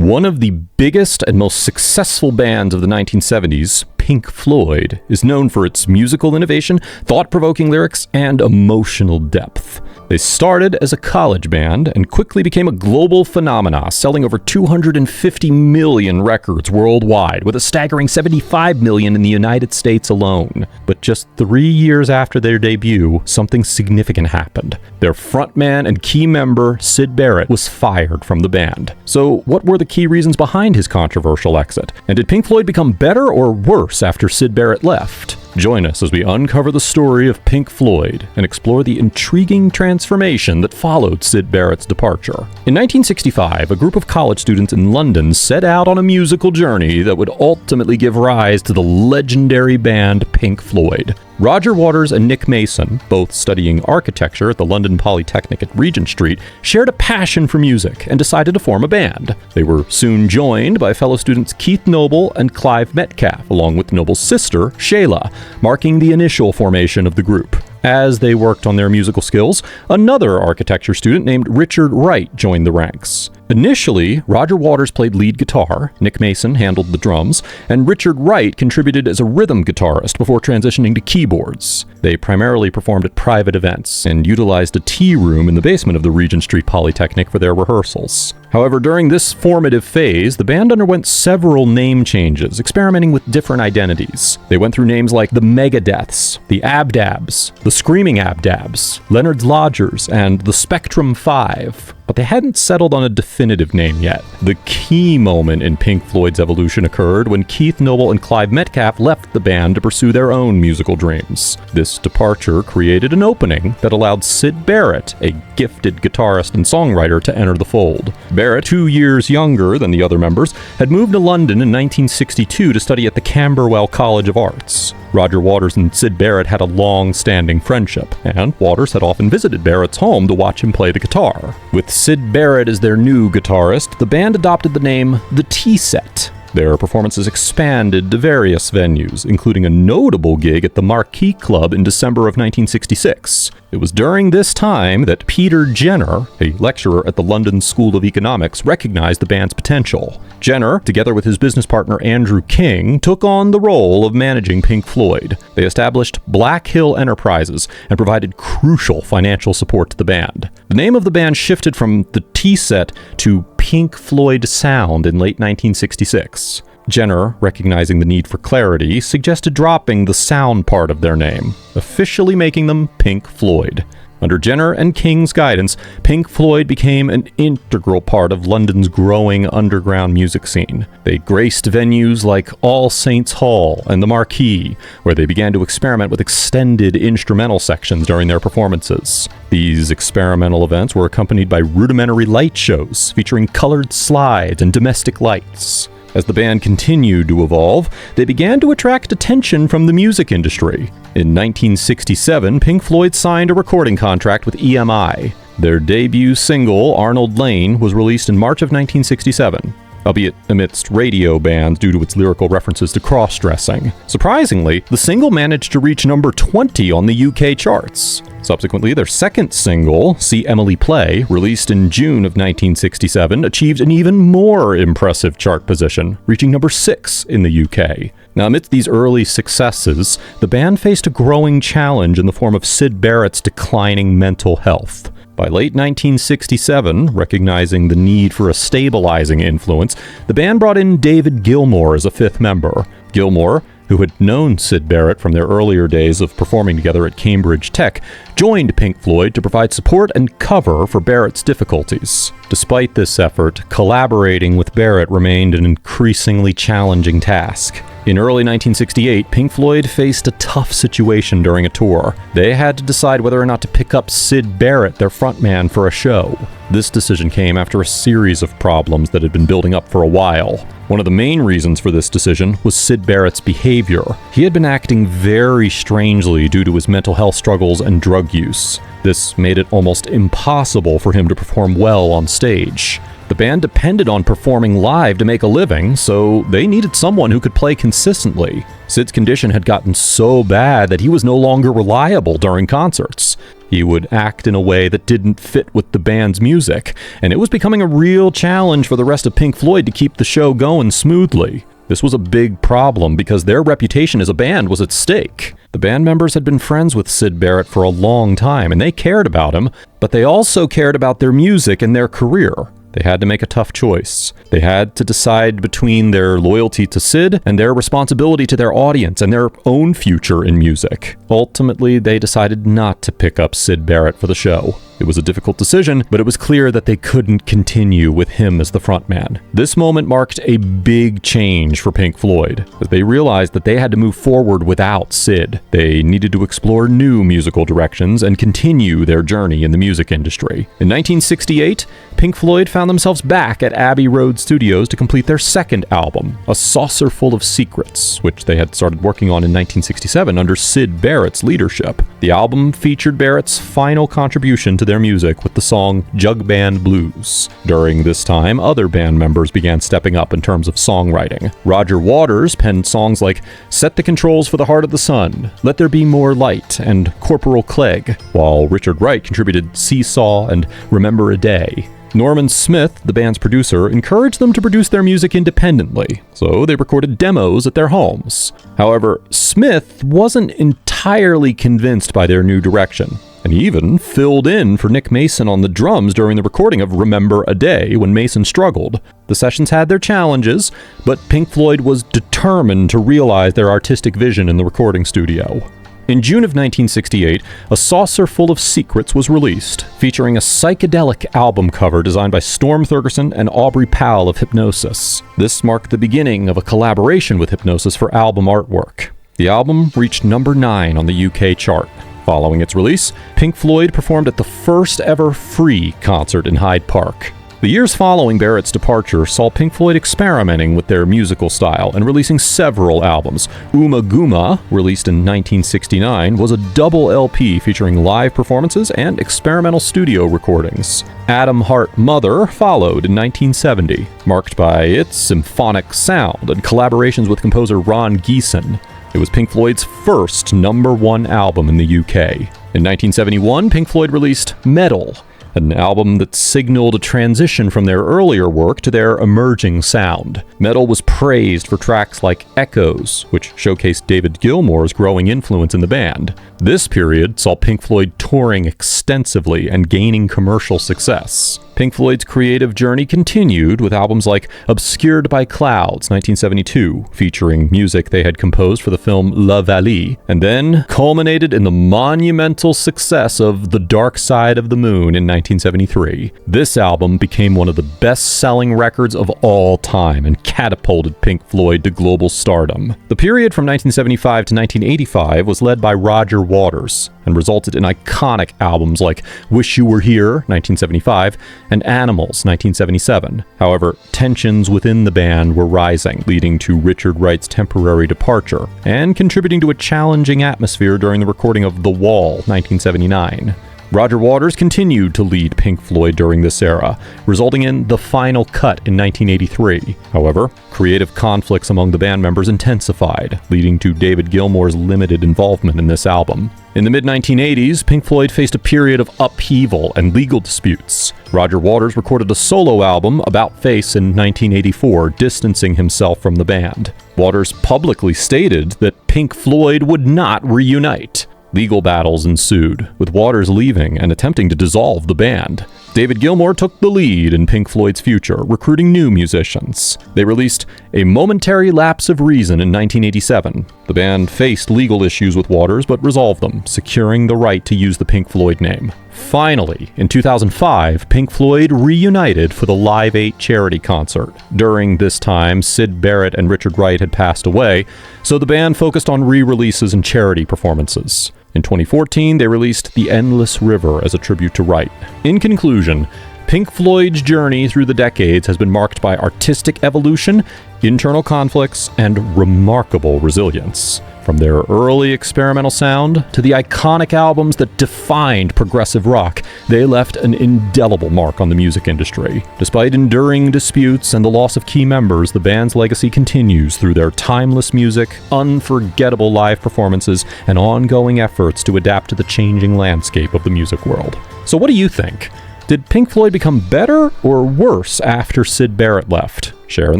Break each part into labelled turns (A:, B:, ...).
A: One of the biggest and most successful bands of the 1970s, Pink Floyd, is known for its musical innovation, thought-provoking lyrics, and emotional depth. They started as a college band and quickly became a global phenomenon, selling over 250 million records worldwide, with a staggering 75 million in the United States alone. But just 3 years after their debut, something significant happened. Their frontman and key member, Syd Barrett, was fired from the band. So what were the key reasons behind his controversial exit? And did Pink Floyd become better or worse after Syd Barrett left? Join us as we uncover the story of Pink Floyd and explore the intriguing transformation that followed Syd Barrett's departure. In 1965, a group of college students in London set out on a musical journey that would ultimately give rise to the legendary band Pink Floyd. Roger Waters and Nick Mason, both studying architecture at the London Polytechnic at Regent Street, shared a passion for music and decided to form a band. They were soon joined by fellow students Keith Noble and Clive Metcalf, along with Noble's sister, Shayla, marking the initial formation of the group. As they worked on their musical skills, another architecture student named Richard Wright joined the ranks. Initially, Roger Waters played lead guitar, Nick Mason handled the drums, and Richard Wright contributed as a rhythm guitarist before transitioning to keyboards. They primarily performed at private events and utilized a tea room in the basement of the Regent Street Polytechnic for their rehearsals. However, during this formative phase, the band underwent several name changes, experimenting with different identities. They went through names like the Megadeths, the Abdabs, the Screaming Abdabs, Leonard's Lodgers, and the Spectrum 5. But they hadn't settled on a definitive name yet. The key moment in Pink Floyd's evolution occurred when Keith Noble and Clive Metcalf left the band to pursue their own musical dreams. This departure created an opening that allowed Syd Barrett, a gifted guitarist and songwriter, to enter the fold. Barrett, 2 years younger than the other members, had moved to London in 1962 to study at the Camberwell College of Arts. Roger Waters and Syd Barrett had a long-standing friendship, and Waters had often visited Barrett's home to watch him play the guitar. With Syd Barrett as their new guitarist, the band adopted the name The Tea Set. Their performances expanded to various venues, including a notable gig at the Marquee Club in December of 1966. It was during this time that Peter Jenner, a lecturer at the London School of Economics, recognized the band's potential. Jenner, together with his business partner Andrew King, took on the role of managing Pink Floyd. They established Black Hill Enterprises and provided crucial financial support to the band. The name of the band shifted from the Tea Set to Pink Floyd Sound in late 1966. Jenner, recognizing the need for clarity, suggested dropping the sound part of their name, officially making them Pink Floyd. Under Jenner and King's guidance, Pink Floyd became an integral part of London's growing underground music scene. They graced venues like All Saints Hall and the Marquee, where they began to experiment with extended instrumental sections during their performances. These experimental events were accompanied by rudimentary light shows featuring colored slides and domestic lights. As the band continued to evolve, they began to attract attention from the music industry. In 1967, Pink Floyd signed a recording contract with EMI. Their debut single, Arnold Lane, was released in March of 1967, albeit amidst radio bans due to its lyrical references to cross-dressing. Surprisingly, the single managed to reach number 20 on the UK charts. Subsequently, their second single, See Emily Play, released in June of 1967, achieved an even more impressive chart position, reaching number 6 in the UK. Now, amidst these early successes, the band faced a growing challenge in the form of Syd Barrett's declining mental health. By late 1967, recognizing the need for a stabilizing influence, the band brought in David Gilmour as a fifth member. Gilmour, who had known Syd Barrett from their earlier days of performing together at Cambridge Tech, joined Pink Floyd to provide support and cover for Barrett's difficulties. Despite this effort, collaborating with Barrett remained an increasingly challenging task. In early 1968, Pink Floyd faced a tough situation during a tour. They had to decide whether or not to pick up Syd Barrett, their frontman, for a show. This decision came after a series of problems that had been building up for a while. One of the main reasons for this decision was Syd Barrett's behavior. He had been acting very strangely due to his mental health struggles and drug use. This made it almost impossible for him to perform well on stage. The band depended on performing live to make a living, so they needed someone who could play consistently. Syd's condition had gotten so bad that he was no longer reliable during concerts. He would act in a way that didn't fit with the band's music, and it was becoming a real challenge for the rest of Pink Floyd to keep the show going smoothly. This was a big problem because their reputation as a band was at stake. The band members had been friends with Syd Barrett for a long time, and they cared about him, but they also cared about their music and their career. They had to make a tough choice. They had to decide between their loyalty to Syd and their responsibility to their audience and their own future in music. Ultimately, they decided not to pick up Syd Barrett for the show. It was a difficult decision, but it was clear that they couldn't continue with him as the frontman. This moment marked a big change for Pink Floyd, as they realized that they had to move forward without Syd. They needed to explore new musical directions and continue their journey in the music industry. In 1968, Pink Floyd found themselves back at Abbey Road Studios to complete their second album, A Saucer Full of Secrets, which they had started working on in 1967 under Syd Barrett's leadership. The album featured Barrett's final contribution to their music with the song Jug Band Blues. During this time, other band members began stepping up in terms of songwriting. Roger Waters penned songs like Set the Controls for the Heart of the Sun, Let There Be More Light, and Corporal Clegg, while Richard Wright contributed Seesaw and Remember a Day. Norman Smith, the band's producer, encouraged them to produce their music independently, so they recorded demos at their homes. However, Smith wasn't entirely convinced by their new direction, and he even filled in for Nick Mason on the drums during the recording of Remember a Day when Mason struggled. The sessions had their challenges, but Pink Floyd was determined to realize their artistic vision in the recording studio. In June of 1968, A Saucer Full of Secrets was released, featuring a psychedelic album cover designed by Storm Thurgerson and Aubrey Powell of Hypnosis. This marked the beginning of a collaboration with Hypnosis for album artwork. The album reached number 9 on the UK chart. Following its release, Pink Floyd performed at the first ever free concert in Hyde Park. The years following Barrett's departure saw Pink Floyd experimenting with their musical style and releasing several albums. Uma Guma, released in 1969, was a double LP featuring live performances and experimental studio recordings. Atom Heart Mother followed in 1970, marked by its symphonic sound and collaborations with composer Ron Geeson. It was Pink Floyd's first #1 album in the UK. In 1971, Pink Floyd released Metal, an album that signaled a transition from their earlier work to their emerging sound. Metal was praised for tracks like Echoes, which showcased David Gilmour's growing influence in the band. This period saw Pink Floyd touring extensively and gaining commercial success. Pink Floyd's creative journey continued with albums like Obscured by Clouds, 1972, featuring music they had composed for the film La Vallée, and then culminated in the monumental success of The Dark Side of the Moon in 1973. This album became one of the best-selling records of all time and catapulted Pink Floyd to global stardom. The period from 1975 to 1985 was led by Roger Waters and resulted in iconic albums like Wish You Were Here, 1975, and Animals, 1977. However, tensions within the band were rising, leading to Richard Wright's temporary departure, and contributing to a challenging atmosphere during the recording of The Wall, 1979. Roger Waters continued to lead Pink Floyd during this era, resulting in The Final Cut in 1983. However, creative conflicts among the band members intensified, leading to David Gilmour's limited involvement in this album. In the mid-1980s, Pink Floyd faced a period of upheaval and legal disputes. Roger Waters recorded a solo album, About Face, in 1984, distancing himself from the band. Waters publicly stated that Pink Floyd would not reunite. Legal battles ensued, with Waters leaving and attempting to dissolve the band. David Gilmour took the lead in Pink Floyd's future, recruiting new musicians. They released A Momentary Lapse of Reason in 1987. The band faced legal issues with Waters but resolved them, securing the right to use the Pink Floyd name. Finally, in 2005, Pink Floyd reunited for the Live 8 charity concert. During this time, Syd Barrett and Richard Wright had passed away, so the band focused on re-releases and charity performances. In 2014, they released The Endless River as a tribute to Wright. In conclusion, Pink Floyd's journey through the decades has been marked by artistic evolution, internal conflicts, and remarkable resilience. From From their early experimental sound to the iconic albums that defined progressive rock, they left an indelible mark on the music industry. Despite enduring disputes and the loss of key members, the band's legacy continues through their timeless music, unforgettable live performances, and ongoing efforts to adapt to the changing landscape of the music world. So what do you think? Did Pink Floyd become better or worse after Syd Barrett left? Share in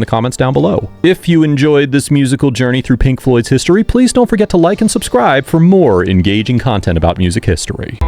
A: the comments down below. If you enjoyed this musical journey through Pink Floyd's history, please don't forget to like and subscribe for more engaging content about music history.